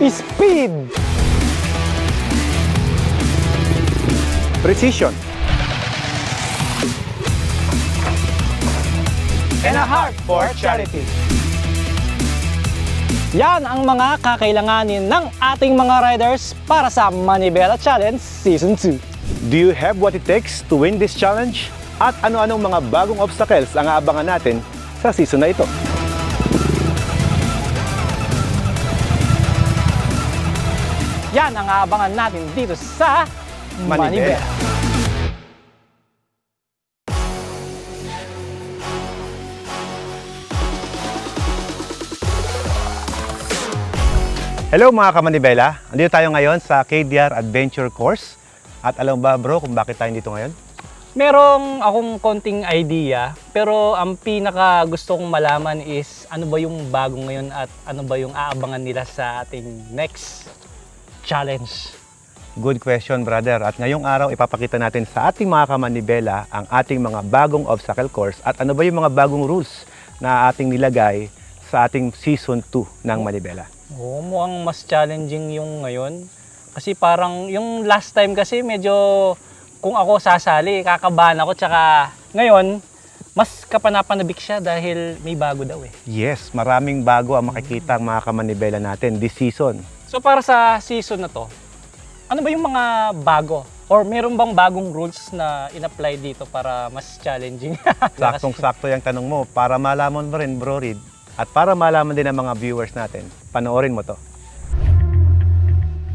Speed! Precision. And a heart for charity. Yan ang mga kakailanganin ng ating mga riders para sa Manibela Challenge Season 2. Do you have what it takes to win this challenge? At ano-anong mga bagong obstacles ang aabangan natin sa season na ito? Yan ang aabangan natin dito sa Manibela. Hello mga kamanibela, andito tayo ngayon sa KDR Adventure Course. At alam ba bro kung bakit tayo dito ngayon? Merong akong konting idea, pero ang pinaka gusto kong malaman is ano ba yung bago ngayon at ano ba yung aabangan nila sa ating next challenge. Good question brother. At ngayong araw ipapakita natin sa ating mga kamanibela ang ating mga bagong obstacle course at ano ba yung mga bagong rules na ating nilagay sa ating season 2 ng Manibela. Oo, mukhang mas challenging yung ngayon. Kasi parang yung last time kasi medyo kung ako sasali, kakabahan ako. Tsaka ngayon, mas kapanapanabik siya dahil may bago daw eh. Yes, maraming bago ang makikita ang mga kamanibela natin this season. So para sa season na to, ano ba yung mga bago? Or meron bang bagong rules na in-apply dito para mas challenging? Saktong-sakto yung tanong mo para malaman mo rin bro Reed. At para malaman din ng mga viewers natin, panoorin mo to.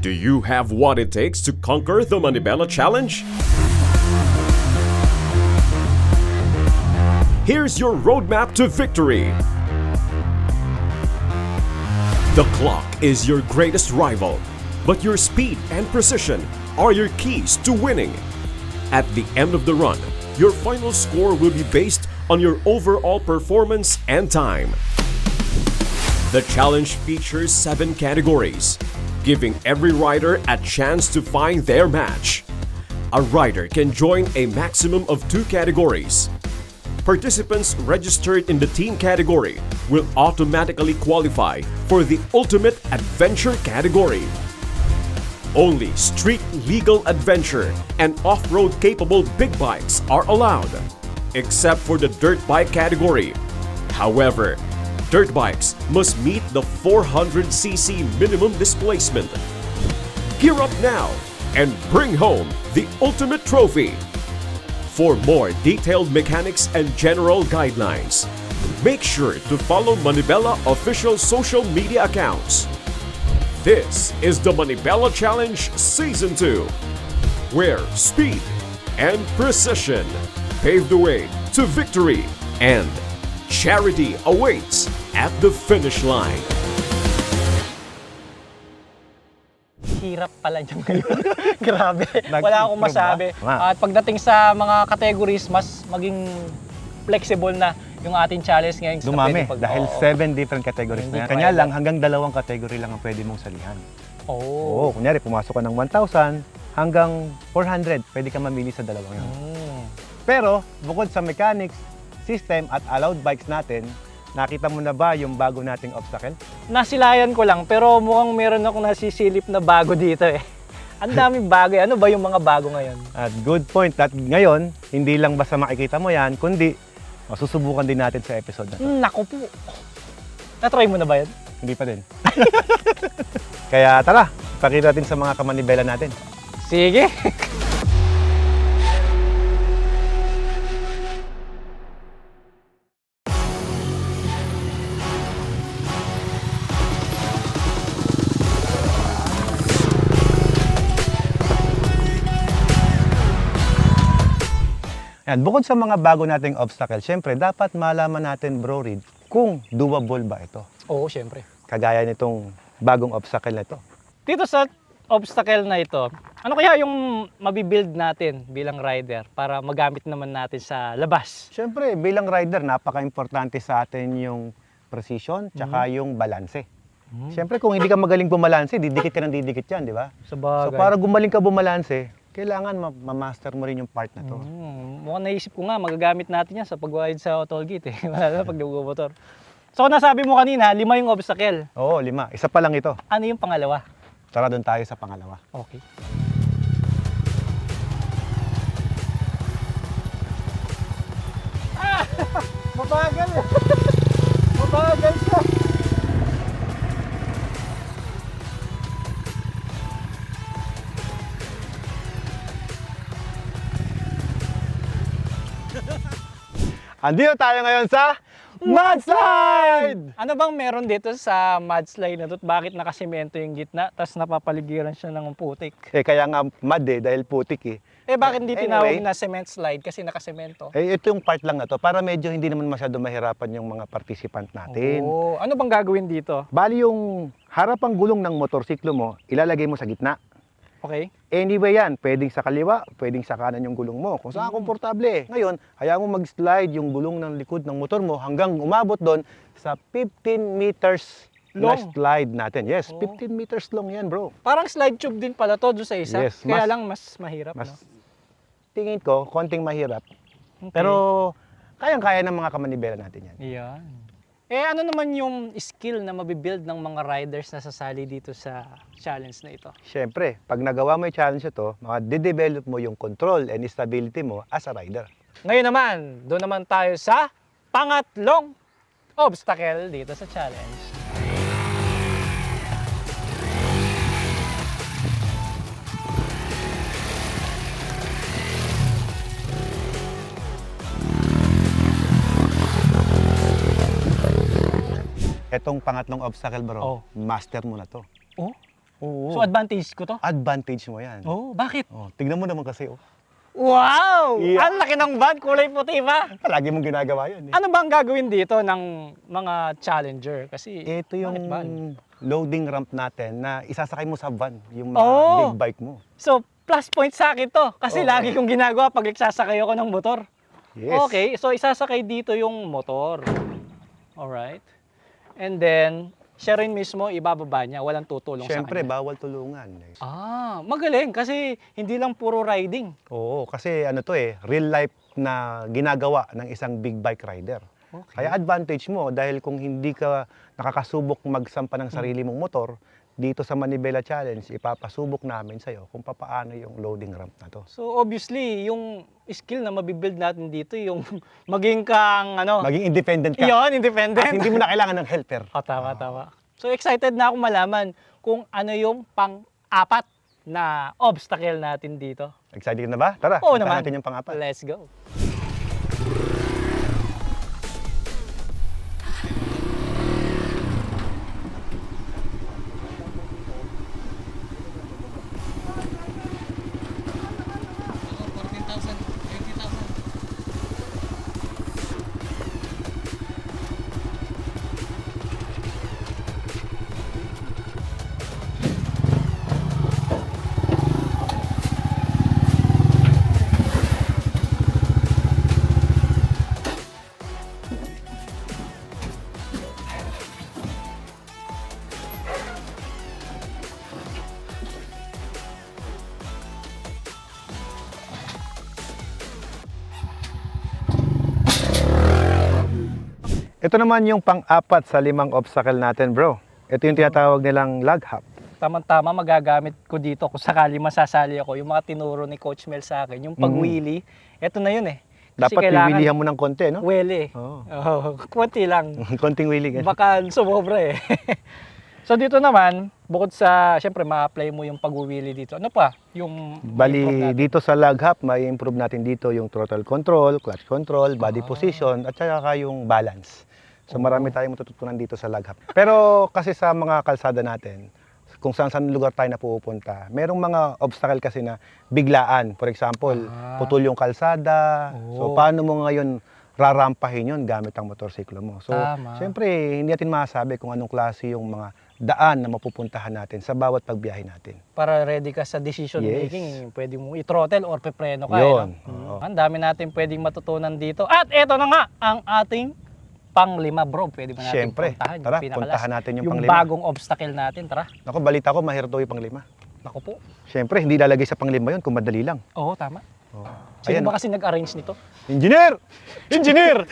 Do you have what it takes to conquer the Manibela Challenge? Here's your roadmap to victory. The clock is your greatest rival, but your speed and precision are your keys to winning. At the end of the run, your final score will be based on your overall performance and time. The challenge features 7 categories, giving every rider a chance to find their match. A rider can join a maximum of 2 categories. Participants registered in the team category will automatically qualify for the Ultimate Adventure category. Only street legal adventure and off-road capable big bikes are allowed, except for the dirt bike category. However, dirt bikes must meet the 400cc minimum displacement. Gear up now and bring home the ultimate trophy. For more detailed mechanics and general guidelines, make sure to follow Manibela official social media accounts. This is the Manibela Challenge Season 2, where speed and precision pave the way to victory and charity awaits at the finish line. Hirap pala niya ngayon. Grabe. Wala akong masabi. Wow. At pagdating sa mga categories, mas maging flexible na yung ating challenge ngayon. Dumami dahil Oo. 7 different categories Hindi na yan. Kanya kaya lang hanggang 2 category lang ang pwede mong salihan. Oo. Oo, kunyari pumasok ka ng 1,000 hanggang 400, pwede ka mamili sa 2 yan. Pero bukod sa mechanics, system at allowed bikes natin, nakita mo na ba yung bago nating obstacle? Nasilayan ko lang, pero mukhang meron akong nasisilip na bago dito eh. Ang daming bago. Ano ba yung mga bago ngayon? At good point. At ngayon, hindi lang basta makikita mo yan, kundi masusubukan din natin sa episode na to. Naku po. Na-try mo na ba yan? Hindi pa din. Kaya tara, pakita natin sa mga kamanibela natin. Sige. Ayan, bukod sa mga bago nating obstacle, syempre dapat malaman natin bro Reed kung doable ba ito. Oo, syempre. Kagaya nitong bagong obstacle na ito. Dito sa obstacle na ito, ano kaya yung mabibuild natin bilang rider para magamit naman natin sa labas? Syempre, bilang rider, napaka-importante sa atin yung precision tsaka yung balanse. Syempre, kung hindi ka magaling bumalanse, didikit ka ng didikit yan, di ba? Sa So, bagay. para gumaling ka bumalanse, kailangan ma-master mo rin yung part na to. Mukhang naisip ko nga, magagamit natin yan sa pagwayad sa toll gate eh. Wala na pag nagbumotor. So nasabi mo kanina, 5 yung obstacle. Oo, 5. Isa pa lang ito. Ano yung pangalawa? Tara doon tayo sa pangalawa. Okay. Mabagal eh. Mabagal siya. Andito tayo ngayon sa mudslide! Ano bang meron dito sa mudslide na to? Bakit nakasemento yung gitna, tapos napapaligiran siya ng putik? Kaya nga mud dahil putik eh. Bakit hindi Anyway. tinawag na cement slide kasi nakasemento? Ito yung part lang na to para medyo hindi naman masyado mahirapan yung mga participant natin. Oo. Ano bang gagawin dito? Bali yung harapang gulong ng motorsiklo mo, ilalagay mo sa gitna. Okay? Anyway yan, pwedeng sa kaliwa, pwedeng sa kanan yung gulong mo. Kung saan komportable. Ngayon, hayaan mo mag-slide yung gulong ng likod ng motor mo hanggang umabot doon sa 15 meters na Long. slide natin. Yes, Oh. 15 meters long yan, bro. Parang slide tube din pala to doon sa isa. Yes, Kaya mas- lang mas mahirap, Mas no? tingin ko, konting mahirap. Okay. Pero kayang-kaya ng mga kamanibela natin yan. Iyan. Ano naman yung skill na mabibuild ng mga riders na sasali dito sa challenge na ito? Siyempre, pag nagawa mo yung challenge ito, de-develop mo yung control and stability mo as a rider. Ngayon naman, doon naman tayo sa pangatlong obstacle dito sa challenge. Etong pangatlong obstacle, bro, Oh. master mo na to. Oh? Oo. So advantage ko to? Advantage mo yan. Oh, bakit? Oh, tignan mo naman kasi, oh. Wow! Yeah. Ang laki ng van, kulay puti ba? Palagi mong ginagawa yun. Eh. Ano bang gagawin dito ng mga challenger? Kasi Ito yung bakit van? loading ramp natin na isasakay mo sa van, yung mga Oh. big bike mo. So, plus point sa akin to. Kasi Oo. lagi kong ginagawa pag nagsasakay ako ng motor. Yes. Okay, so isasakay dito yung motor. Alright. And then, siya rin mismo ibababa niya. Walang tutulong Siyempre, sa kanya. bawal tulungan. Magaling. Kasi hindi lang puro riding. Oo, kasi ano to eh, real life na ginagawa ng isang big bike rider. Okay. Kaya advantage mo dahil kung hindi ka nakakasubok magsampa ng sarili mong motor, dito sa Manibela Challenge, ipapasubok namin sa'yo kung papaano yung loading ramp na to. So, obviously, yung skill na mabibuild natin dito, yung maging kang, Maging independent ka. Yun, At independent. hindi mo na kailangan ng helper. Tama. So, excited na ako malaman kung ano yung pang-apat na obstacle natin dito. Excited ka na ba? Tara, Oo puntahan naman. natin yung pang-apat. Let's go. Ito naman yung pang-apat sa 5 obstacle natin, bro. Ito yung tinatawag nilang log hop. Tama-tama, magagamit ko dito kung sakali masasali ako. Yung mga tinuro ni Coach Mel sa akin, yung pag-wheelie, eto na yun eh. Kasi Dapat pipilihan mo ng konti, no? Wheelie. Oo. Oh, konti lang. Konting wheelie. ganun. Baka sumobra eh. So dito naman, bukod sa, syempre ma-apply mo yung pag-wheelie dito. Ano pa? Yung improve Bali, natin? dito sa log hop, may improve natin dito yung throttle control, clutch control, body Ah. position, at saka yung balance. So marami tayong matututunan dito sa log hop. Pero kasi sa mga kalsada natin, kung saan lugar tayo na pupunta, merong mga obstacle kasi na biglaan. For example, Ah. putol yung kalsada. So Oo. paano mo ngayon rarampahin yun gamit ang motorsiklo mo? So Tama. syempre, hindi natin masabi kung anong klase yung mga daan na mapupuntahan natin sa bawat pagbiyahe natin. Para ready ka sa decision Yes. making, pwede mong i-throttle or pepreno ka. Yun. Eh, no? Oo. Ang dami natin pwedeng matutunan dito. At eto na nga, ang ating pang-5, bro. Pwede ba natin Syempre. puntahan? Tara, pinakalas. puntahan natin yung Yung pang-5. bagong obstacle natin, tara. Ako, balita ko, mahirap daw yung pang-5. Naku po. Syempre, hindi lalagay sa pang-5 yun kung madali lang. Oo, tama. Oh. Sino Ayan, ba kasi nag-arrange nito? Engineer! Engineer!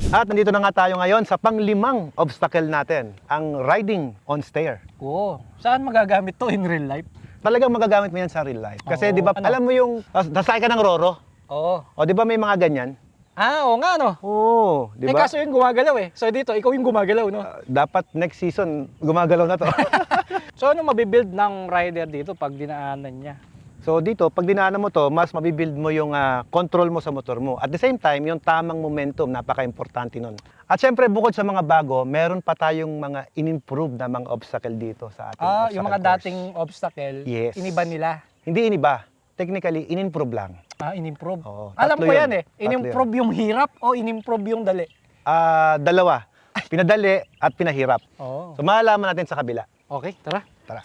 At nandito na nga tayo ngayon sa pang-5 obstacle natin, ang riding on stair. Oo. Saan magagamit to in real life? Talagang magagamit mo yan sa real life. Kasi Oo. di ba, Ano? alam mo yung, nasakay ka ng Roro, Oo. o di ba may mga ganyan? Oo nga, no? Oo, di ba? Kaso yun gumagalaw eh. So dito, ikaw yung gumagalaw, no? Dapat next season, gumagalaw na to. So ano mabibuild ng rider dito pag dinaanan niya? So dito, pag dinaanan mo to, mas mabibuild mo yung control mo sa motor mo. At the same time, yung tamang momentum, napaka-importante nun. At syempre, bukod sa mga bago, meron pa tayong mga in-improve na mga obstacle dito sa ating obstacle Yung mga course. dating obstacle, Yes. iniba nila. Hindi iniba. Technically, in-improve lang. In-improve. Oo, Alam tatlo ko yun. yan eh. Tatlo In-improve yung hirap o in-improve yung dali? Dalawa. Pinadali at pinahirap. Oo. So malalaman natin sa kabila. Okay, tara. Tara.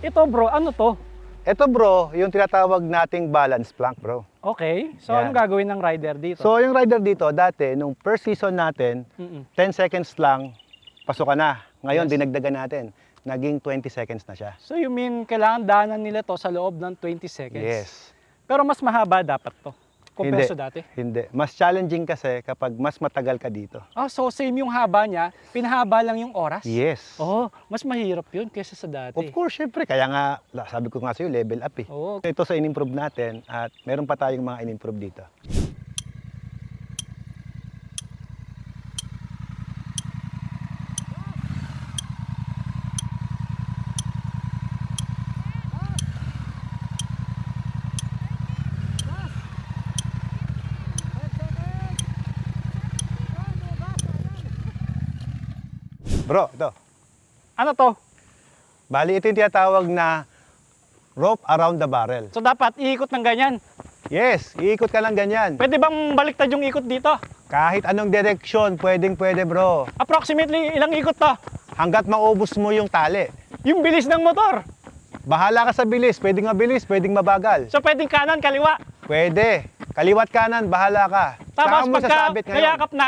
Ito bro, ano to? Ito bro, yung tinatawag nating balance plank bro. Okay, so Yan. anong gagawin ng rider dito? So yung rider dito, dati, nung first season natin, Mm-mm. 10 seconds lang, pasok ka na. Ngayon, Yes. dinagdagan natin. Naging 20 seconds na siya. So you mean kailangan daanan nila to sa loob ng 20 seconds? Yes. Pero mas mahaba dapat to compared Hindi. sa dati? Hindi. Mas challenging kasi kapag mas matagal ka dito. So same yung haba niya, pinahaba lang yung oras? Yes. Oh, mas mahirap yun kaysa sa dati. Of course, syempre. Kaya nga, sabi ko nga sa'yo, level up eh. Oo. Ito sa in-improve natin at meron pa tayong mga in-improve dito. Bro, ito. Ano to? Bali, ito yung tinatawag na rope around the barrel. So dapat iikot ng ganyan. Yes, iikot ka lang ganyan. Pwede bang baliktad yung ikot dito? Kahit anong direksyon, pwedeng pwede bro. Approximately ilang ikot to? Hanggat maubos mo yung tali. Yung bilis ng motor. Bahala ka sa bilis, pwedeng mabilis, pwedeng mabagal. So pwedeng kanan, kaliwa. Pwede. Kaliwat kanan, bahala ka. Tapos Saan mo pagka sasabit ngayon? nayakap na,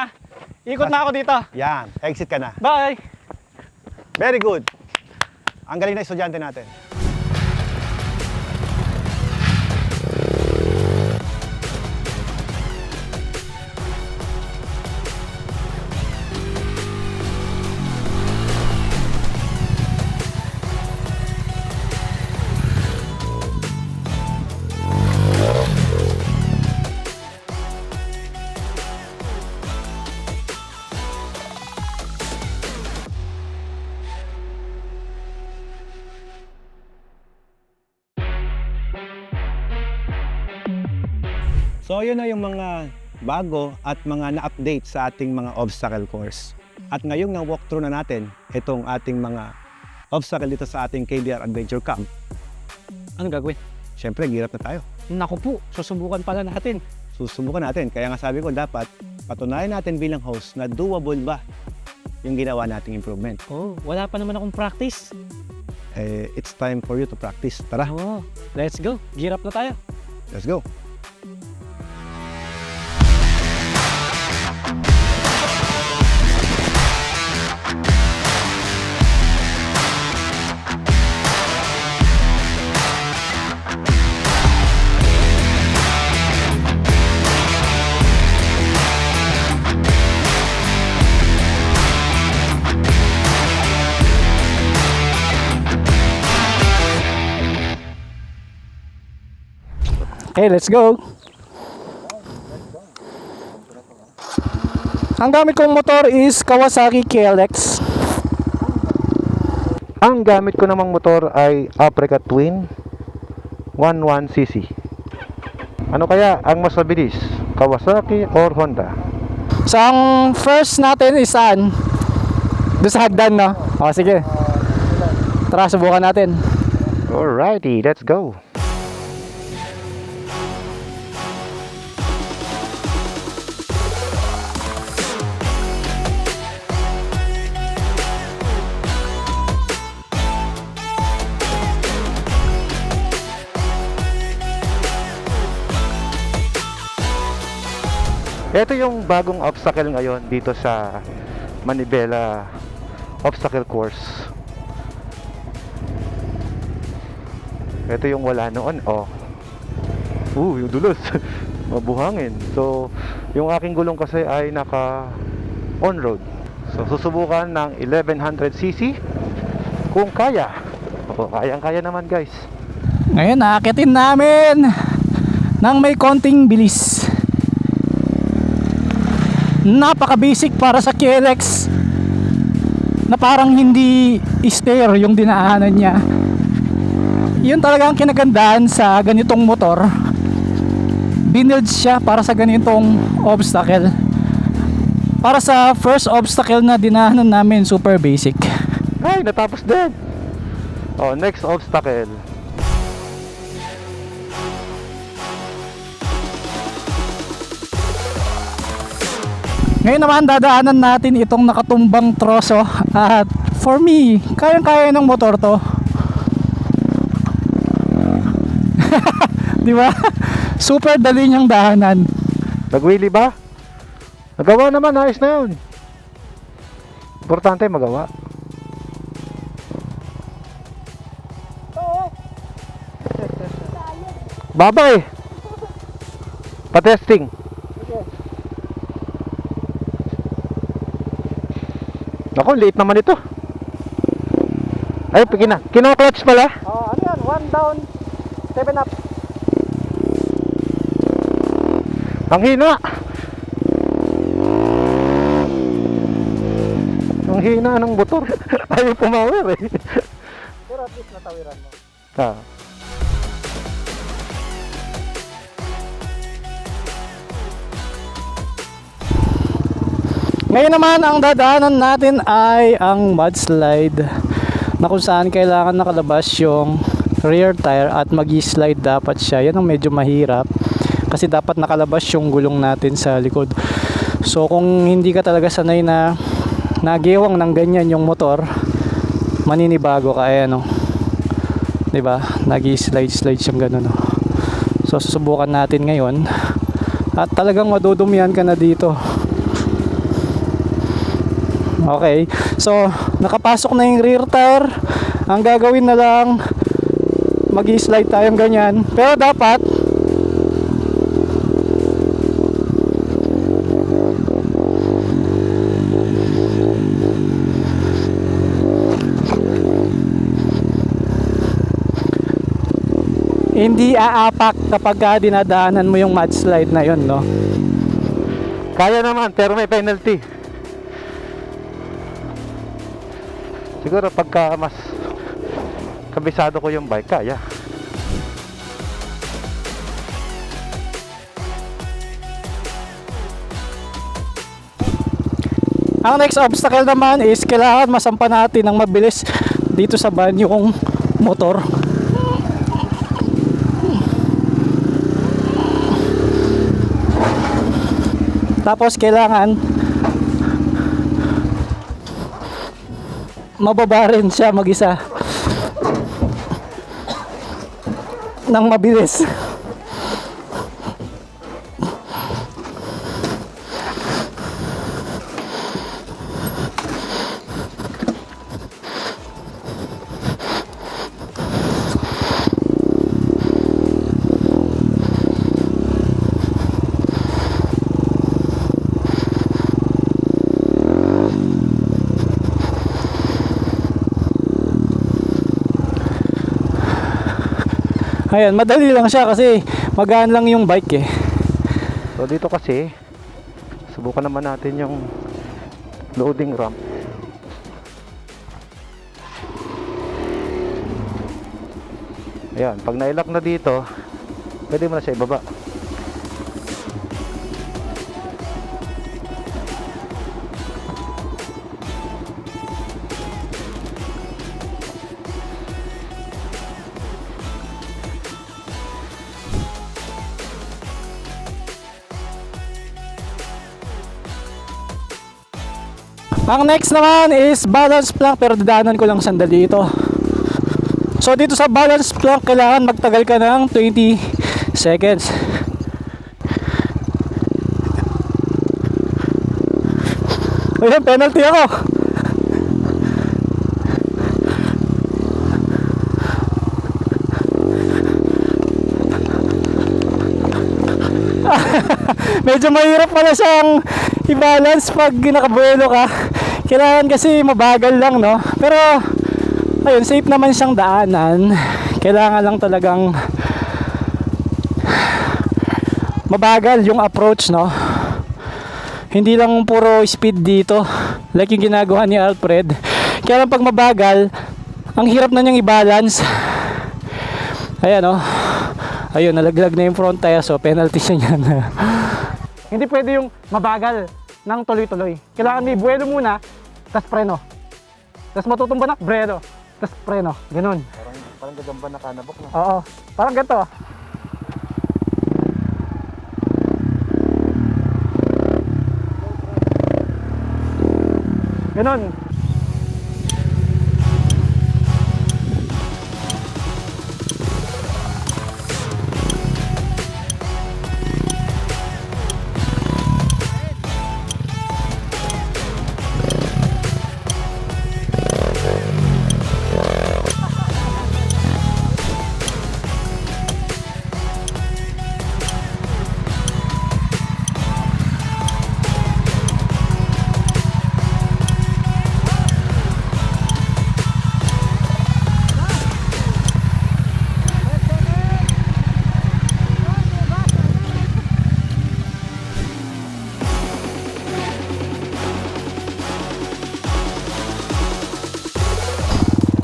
ikot na ako dito. Yan, exit ka na. Bye! Very good. Ang galing na estudyante natin. So yun na yung mga bago at mga na-update sa ating mga obstacle course. At ngayong na-walkthrough na natin itong ating mga obstacle dito sa ating KBR Adventure Camp. Ano gagawin? Siyempre, girap na tayo. Naku po, susubukan pala natin. Susubukan natin. Kaya nga sabi ko, dapat patunayan natin bilang host na doable ba yung ginawa nating improvement. Oh, wala pa naman akong practice. It's time for you to practice. Tara, Oh, let's go. Gear up na tayo. let's go. Okay, let's go. Ang gamit kong motor is Kawasaki KLX. Ang gamit ko namang motor ay Aprica Twin 11cc. Ano kaya ang mas mabilis? Kawasaki or Honda? So, ang first natin is saan? Doon sa hagdan, no? O, sige. Tara, subukan natin. Alrighty, let's go. Ito yung bagong obstacle ngayon dito sa Manibela Obstacle Course. Ito yung wala noon. Oh. Yung dulos. Mabuhangin. So, yung aking gulong kasi ay naka on-road. So, susubukan ng 1100cc kung kaya. Kayang-kaya naman, guys. Ngayon, naakitin namin ng may konting bilis. Napaka-basic para sa KLX na parang hindi stair yung dinaanan niya. Yun talaga ang kinagandaan sa ganitong motor. Binuild siya para sa ganitong obstacle. Para sa first obstacle na dinaanan namin, super basic. Ay, natapos din. Oh, next obstacle. Ngayon naman dadaanan natin itong nakatumbang troso. At for me, kayang-kaya ng motor to. Di ba? Super dali niyang daanan. Nag-wheelie ba? Nagawa naman, ayos na yun. Importante magawa. Babay! Pa-testing. Ako, liit naman ito. Ay, kina-clutch pala. Oh, ano yan? 1 down, 7 up. Ang hina. Ang hina ng motor. Ayaw pumawer eh. Pero at least natawiran mo. Ah. Ngayon naman ang dadaanan natin ay ang mudslide, na kung saan kailangan nakalabas yung rear tire at mag-slide dapat siya. Yan ang medyo mahirap kasi dapat nakalabas yung gulong natin sa likod. So kung hindi ka talaga sanay na nagiwang ng ganyan yung motor, maninibago ka ano. 'Di ba? Nag-slide siyang ganun. So susubukan natin ngayon at talagang madudumihan ka na dito. Okay, so nakapasok na yung rear tire. Ang gagawin na lang, mag-slide tayong ganyan. Pero dapat hindi aapak kapag dinadaanan mo yung mudslide na yun, no? Kaya naman, pero may penalty. Siguro pagka mas kabisado ko yung bike, kaya. Ang next obstacle naman is kailangan masampa natin ng mabilis dito sa van yung motor. Tapos kailangan mababa rin siya mag-isa ng mabilis. Ayan, madali lang siya kasi magaan lang yung bike eh. So dito kasi, subukan naman natin yung loading ramp. Ayan, pag nailak na dito, pwede mo na siya ibaba. Ang next naman is balance plank, pero dadaanan ko lang sandali ito. So dito sa balance plank, kailangan magtagal ka ng 20 seconds. Ayan, penalty ako. Medyo mahirap pala siyang i-balance pag nakabuelo ka. Kailangan kasi mabagal lang, no? Pero ayun, safe naman siyang daanan. Kailangan lang talagang mabagal yung approach, no? Hindi lang puro speed dito like yung ginagawa ni Alfred. Kaya lang pag mabagal, ang hirap na niyang i-balance. Ayan, no? Ayun, nalaglag na yung front tire, so penalty siya niyan. Hindi pwede yung mabagal ng tuloy-tuloy. Kailangan may buwelo muna, tas preno. Tas matutumba na, breno. Tas preno. Ganun. Parang gagamba na kanabok na. Oo. Parang ganito. Ganun.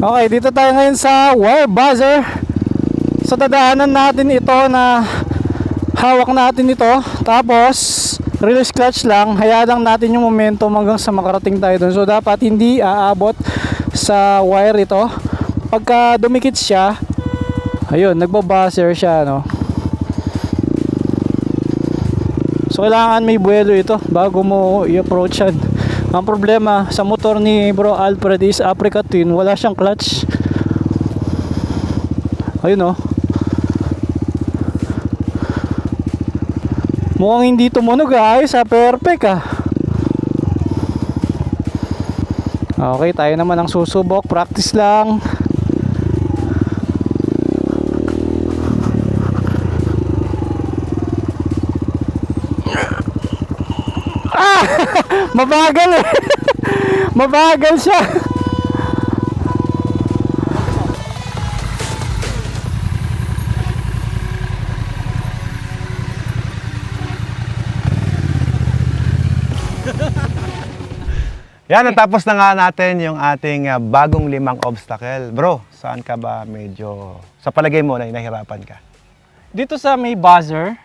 Okay, dito tayo ngayon sa wire buzzer. So dadaanan natin ito na hawak natin ito. Tapos release clutch lang. Hayaan lang natin yung momentum hanggang sa makarating tayo dun. So dapat hindi aabot sa wire ito. Pagka dumikit siya, ayun, nagbo-buzzer siya, no? So kailangan may buwelo ito bago mo i-approach yan. Ang problema sa motor ni Bro Alfred is Africa Twin, wala siyang clutch. Ayun, oh. Mukhang hindi tumunog, ayos, perfect ah. Okay, tayo naman ang susubok, practice lang. Mabagal eh. Mabagal siya. Yan, natapos na nga natin yung ating bagong 5 obstacle. Bro, saan ka ba medyo, sa palagay mo, na nahihirapan ka? Dito sa may buzzer,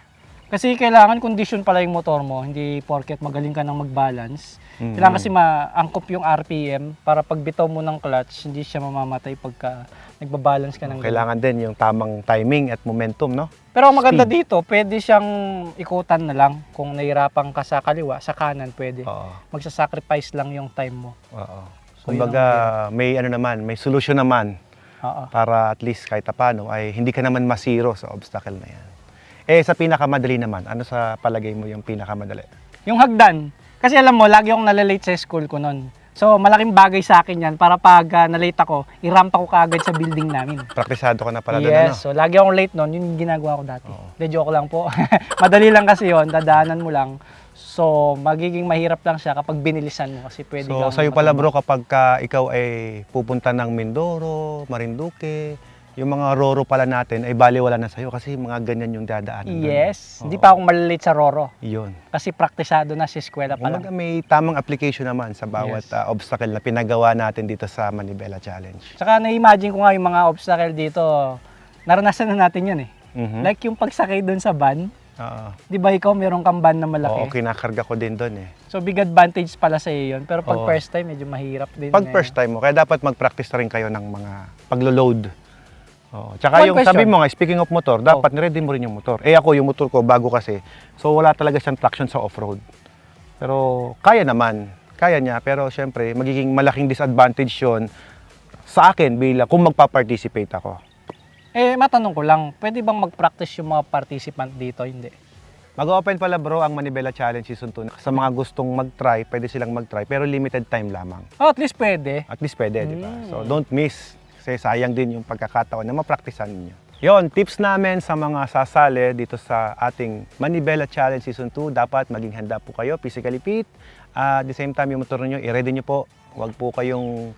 kasi kailangan condition pala yung motor mo, hindi porket magaling ka nang mag-balance. Kailangan kasi maangkop yung RPM para pag bitaw mo ng clutch, hindi siya mamamatay pagka nagbabalance ka ng Kailangan din yung tamang timing at momentum, no? Pero ang maganda dito, pwede siyang ikutan na lang. Kung nahirapan ka sa kaliwa, sa kanan pwede. Oo. Magsasacrifice lang yung time mo. Oo. So, Kumbaga, may ano naman, may solusyon naman Oo. para at least kahit paano ay hindi ka naman masiro sa obstacle na yan. Eh, sa pinakamadali naman, ano sa palagay mo yung pinakamadali? Yung hagdan. Kasi alam mo, lagi akong nalalate sa school ko nun. So, malaking bagay sa akin yan para pag nalate ako, irampa ko kaagad sa building namin. Praktisado ka na pala doon, ano? Yes, so lagi akong late nun, yun yung ginagawa ko dati. De, joke lang po. Madali lang kasi yon, dadaanan mo lang. So, magiging mahirap lang siya kapag binilisan mo kasi pwede So, sa'yo pala bro, kapag ikaw ay pupunta ng Mindoro, Marinduque, yung mga Roro pala natin ay baliwala na sa'yo kasi mga ganyan yung dadaanan. Yes, doon. hindi pa ako malalate sa Roro. Yun. Kasi praktisado na sa eskwela pa Kumbaga lang. may tamang application naman sa bawat Yes. obstacle na pinagawa natin dito sa Manibela Challenge. Tsaka na-imagine ko nga yung mga obstacle dito, naranasan na natin yan eh. Mhm. Like yung pagsakay doon sa van, Oo. di ba ikaw merong kang van na malaki? Oo, kinakarga ko din doon eh. So big advantage pala sa iyo yun. Pero pag Oo. first time, medyo mahirap din. Pag eh. first time mo, kaya dapat mag-practice na rin kayo ng mga paglo-load. Oo. Tsaka One yung question. sabi mo nga, speaking of motor, dapat niready mo rin yung motor. Eh ako, yung motor ko, bago kasi. So wala talaga siyang traction sa off-road. Pero kaya naman. Kaya niya. Pero syempre, magiging malaking disadvantage yun sa akin bilang kung magpa-participate ako. Eh, matanong ko lang, pwede bang mag-practice yung mga participant dito? Hindi. Mag-open pala bro ang Manibela Challenge Season 2. Sa mga gustong mag-try, pwede silang mag-try. Pero limited time lamang. Oh, at least pwede. At least pwede, di ba? So don't miss. Kasi sayang din yung pagkakataon na mapraktisan ninyo. Yon, tips namin sa mga sasali dito sa ating Manibela Challenge Season 2, dapat maging handa po kayo, physically fit. At the same time, yung motor niyo, i-ready nyo po. Huwag po kayong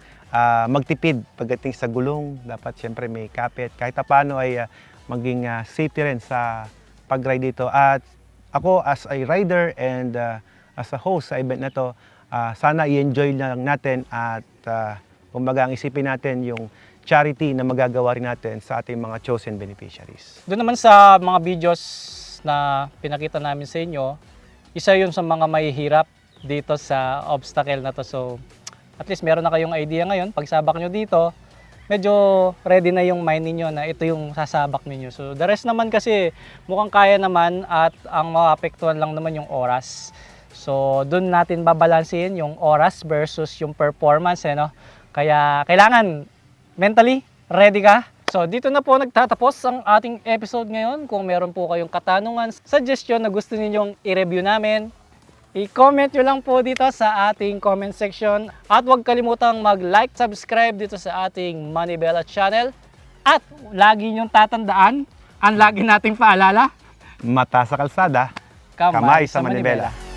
magtipid pagdating sa gulong. Dapat siyempre may kapit. Kahit paano ay maging safety rin sa pag-ride dito. At ako as a rider and as a host sa event na to, sana i-enjoy lang natin at kumbaga ang isipin natin yung charity na magagawa rin natin sa ating mga chosen beneficiaries. Doon naman sa mga videos na pinakita namin sa inyo, isa yun sa mga mahihirap dito sa obstacle na to. So, at least meron na kayong idea ngayon. Pag sabak nyo dito, medyo ready na yung mind ninyo na ito yung sasabak ninyo. So, the rest naman kasi mukhang kaya naman at ang maapektuhan lang naman yung oras. So, doon natin babalansin yung oras versus yung performance. No? Kaya kailangan mentally ready ka. So, dito na po nagtatapos ang ating episode ngayon. Kung meron po kayong katanungan, suggestion na gusto ninyong i-review namin, i-comment nyo lang po dito sa ating comment section. At huwag kalimutang mag-like, subscribe dito sa ating Manibela channel. At lagi nyong tatandaan, ang lagi nating paalala, Mata sa kalsada, kamay kamay sa sa Manibela. Manibela.